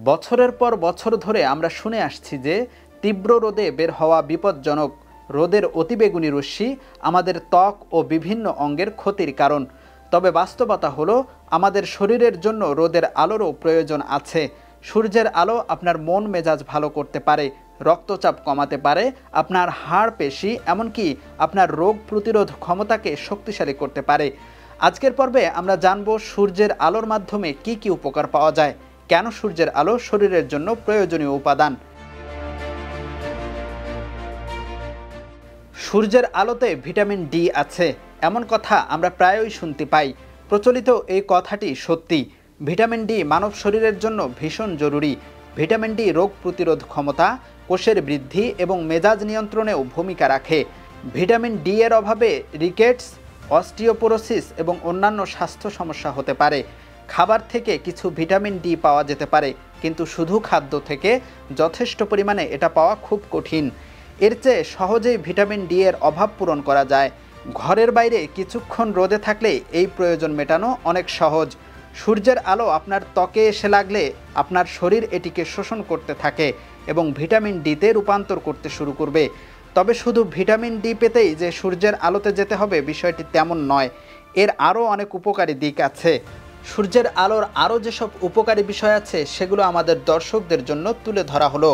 বছরের পর বছর ধরে আমরা শুনে আসছি যে তীব্র রোদে বের হওয়া বিপজ্জনক। রোদের অতিবেগুনি রশ্মি আমাদের ত্বক ও বিভিন্ন অঙ্গের ক্ষতির কারণ। তবে বাস্তবতা হলো আমাদের শরীরের জন্য রোদের আলোরও প্রয়োজন আছে। সূর্যের আলো আপনার মন মেজাজ ভালো করতে পারে, রক্তচাপ কমাতে পারে, আপনার হাড় পেশি এমনকি আপনার রোগ প্রতিরোধ ক্ষমতাকে শক্তিশালী করতে পারে। আজকের পর্বে আমরা জানব সূর্যের আলোর মাধ্যমে কি কি উপকার পাওয়া যায়, কেন সূর্যের আলো শরীরের জন্য প্রয়োজনীয় উপাদান। সূর্যের আলোতে ভিটামিন ডি আছে এমন কথা আমরা প্রায়ই শুনতে পাই। প্রচলিত এই কথাটি সত্যি। ভিটামিন ডি মানব শরীরের জন্য ভীষণ জরুরি। ভিটামিন ডি রোগ প্রতিরোধ ক্ষমতা, কোষের বৃদ্ধি এবং মেজাজ নিয়ন্ত্রণেও ভূমিকা রাখে। ভিটামিন ডি এর অভাবে রিকেটস, অস্টিওপোরোসিস এবং অন্যান্য স্বাস্থ্য সমস্যা হতে পারে। খাবার থেকে কিছু ভিটামিন ডি পাওয়া যেতে পারে, কিন্তু শুধু খাদ্য থেকে যথেষ্ট পরিমাণে এটা পাওয়া খুব কঠিন। এর চেয়ে সহজেই ভিটামিন ডি এর অভাব পূরণ করা যায়। ঘরের বাইরে কিছুক্ষণ রোদে থাকলে এই প্রয়োজন মেটানো অনেক সহজ। সূর্যের আলো আপনার ত্বকে এসে লাগলে আপনার শরীর এটিকে শোষণ করতে থাকে এবং ভিটামিন ডিতে রূপান্তর করতে শুরু করবে। তবে শুধু ভিটামিন ডি পেতেই যে সূর্যের আলোতে যেতে হবে বিষয়টি তেমন নয়। এর আরও অনেক উপকারী দিক আছে। সূর্যের আলোর আরও যেসব উপকারী বিষয় আছে সেগুলো আমাদের দর্শকদের জন্য তুলে ধরা হলো।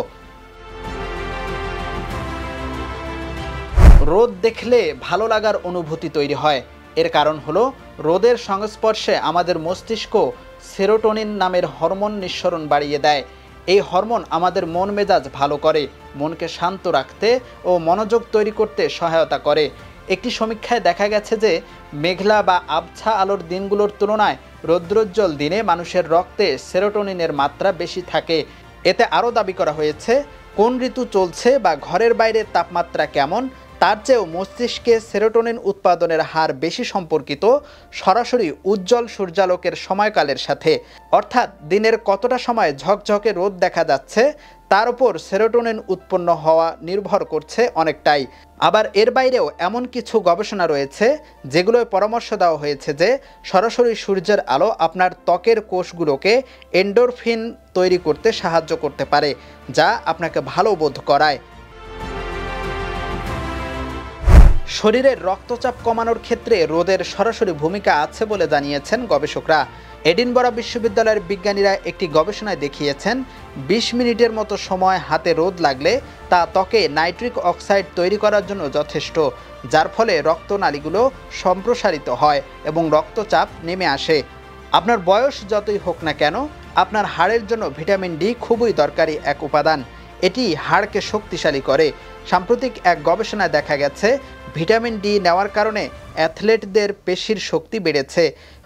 রোদ দেখলে ভালো লাগার অনুভূতি তৈরি হয়। এর কারণ হলো রোদের সংস্পর্শে আমাদের মস্তিষ্ক সেরোটোনিন নামের হরমোন নিঃসরণ বাড়িয়ে দেয়। এই হরমোন আমাদের মন মেজাজ ভালো করে, মনকে শান্ত রাখতে ও মনোযোগ তৈরি করতে সহায়তা করে। একটি সমীক্ষায় দেখা গেছে যে মেঘলা বা আবছা আলোর দিনগুলোর তুলনায় রৌদ্রোজ্জ্বল দিনে মানুষের রক্তে সেরোটোনিনের মাত্রা বেশি থাকে। এতে আরও দাবি করা হয়েছে কোন ঋতু চলছে বা ঘরের বাইরে তাপমাত্রা কেমন তার চেয়েও মস্তিষ্কে সেরোটোনিন উৎপাদনের হার বেশি সম্পর্কিত সরাসরি উজ্জ্বল সূর্যালোকের সময়কালের সাথে। অর্থাৎ দিনের কতটা সময় ঝকঝকে রোদ দেখা যাচ্ছে তার উপর সেরোটোনিন উৎপন্ন হওয়া নির্ভর করছে অনেকটাই। আবার এর বাইরেও এমন কিছু গবেষণা রয়েছে যেগুলোয় পরামর্শ দেওয়া হয়েছে যে সরাসরি সূর্যের আলো আপনার ত্বকের কোষগুলোকে এন্ডোরফিন তৈরি করতে সাহায্য করতে পারে, যা আপনাকে ভালো বোধ করায়। শরীরের রক্তচাপ কমানোর ক্ষেত্রে রোদের সরাসরি ভূমিকা আছে বলে জানিয়েছেন গবেষকরা। এডিনবরা বিশ্ববিদ্যালয়ের বিজ্ঞানীরা একটি গবেষণায় দেখিয়েছেন 20 মিনিটের মতো সময় হাতে রোদ লাগলে তা ত্বকে নাইট্রিক অক্সাইড তৈরি করার জন্য যথেষ্ট, যার ফলে রক্তনালীগুলো সম্প্রসারিত হয় এবং রক্তচাপ নেমে আসে। আপনার বয়স যতই হোক না কেন, আপনার হাড়ের জন্য ভিটামিন ডি খুবই দরকারি এক উপাদান। এটি হাড়কে শক্তিশালী করে। সাম্প্রতিক এক গবেষণায় দেখা গেছে ভিটামিন ডি নেওয়ার কারণে অ্যাথলেটদের পেশির শক্তি বেড়েছে।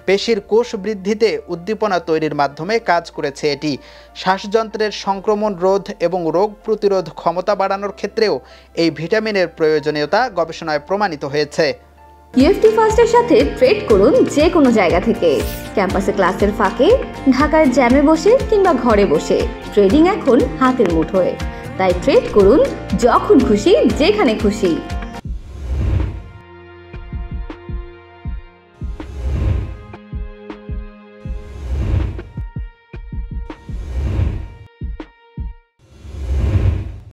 পেশির কোষ বৃদ্ধিতে উদ্দীপনা তৈরির মাধ্যমে কাজ করেছে এটি। শ্বাসযন্ত্রের সংক্রমণ রোধ এবং রোগ প্রতিরোধ ক্ষমতা বাড়ানোর ক্ষেত্রেও এই ভিটামিনের প্রয়োজনীয়তা গবেষণায় প্রমাণিত হয়েছে। ইউএফটি ফার্স্টের সাথে ট্রেড করুন যে কোনো জায়গা থেকে। ক্যাম্পাসে ক্লাসের ফাঁকে, ঢাকার জ্যামে বসে কিংবা ঘরে বসে ট্রেডিং এখন হাতের মুঠোয়। তাই ট্রেড করুন যখন খুশি, যেখানে খুশি।